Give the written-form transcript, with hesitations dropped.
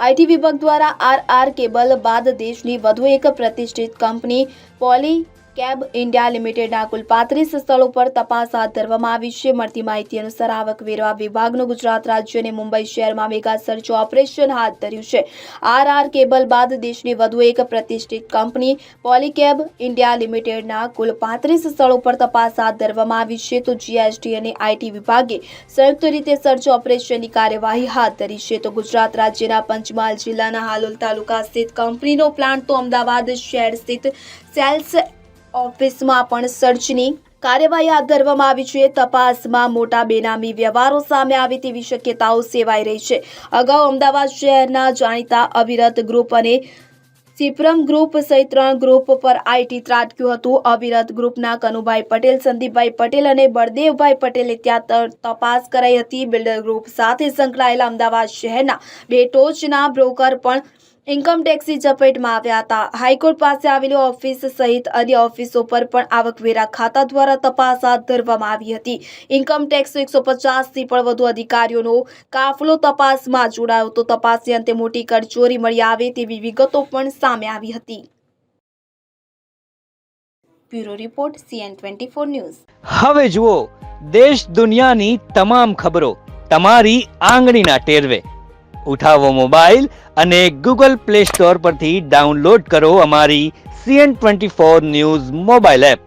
IT વિભાગ દ્વારા RR cable બાદ દેશની વધુ એક પ્રતિષ્ઠિત કંપની પોલીકેબ ઇન્ડિયા લિમિટેડના કુલ 35 સ્થળો પર તપાસ હાથ ધરવામાં આવી છે। મળતી માહિતી અનુસાર આવકવેરા વિભાગનું ગુજરાત રાજ્ય અને મુંબઈ શહેરમાં મેગા સર્ચ ઓપરેશન હાથ ધર્યું છે। આરઆર કેબલ બાદ દેશની વધુ એક પ્રતિષ્ઠિત કંપની પોલીકેબ ઇન્ડિયા લિમિટેડના કુલ 35 સ્થળો પર તપાસ હાથ ધરવામાં આવી છે। તો જીએસટી અને આઈટી વિભાગે સંયુક્ત રીતે સર્ચ ઓપરેશનની કાર્યવાહી હાથ ધરી છે। તો ગુજરાત રાજ્યના પંચમહાલ જિલ્લાના હાલોલ તાલુકા સ્થિત કંપનીનો પ્લાન્ટ તો અમદાવાદ શહેર સ્થિત સેલ્સ ઓફિસમાં પણ સર્ચની કાર્યવાહી હાથ ધરવામાં આવી છે। તપાસમાં મોટા બેનામી વ્યવહારો સામે આવે તેવી શક્યતાઓ સેવાઈ રહી છે। અગાઉ અમદાવાદ શહેરના જાણીતા અવિરત ગ્રુપ અને સિપ્રમ ગ્રુપ સહિત 3 ગ્રુપ પર આઈટી ત્રાટક્યું હતું। અવિરત ગ્રુપના કનુભાઈ પટેલ, સંદીપભાઈ પટેલ અને બળદેવભાઈ પટેલે ત્યાં તપાસ કરાઈ હતી। બિલ્ડર ગ્રુપ સાથે સંકળાયેલા અમદાવાદ શહેરના 2 ટોચના બ્રોકર પણ ઇન્કમ ટેક્સની ઝપેટમાં આવ્યા હતા। હાઈકોર્ટ પાસે આવેલી ઓફિસ સહિત અન્ય ઓફિસો પર પણ આવકવેરા ખાતા દ્વારા તપાસ હાથ ધરવામાં આવી હતી। ઇન્કમ ટેક્સ 150થી પણ વધુ અધિકારીઓનો કાફલો તપાસમાં જોડાયો તો તપાસની અંતે મોટી કરચોરી મળી આવે તેવી વિગતો પણ સામે આવી હતી। Bureau report CN24 news. હવે જુઓ દેશ દુનિયાની તમામ ખબરો તમારી આંગળીના ટેરવે। ઉઠાવો મોબાઈલ અને ગૂગલ પ્લે સ્ટોર પરથી ડાઉનલોડ કરો અમારી CN24 ન્યૂઝ મોબાઈલ એપ।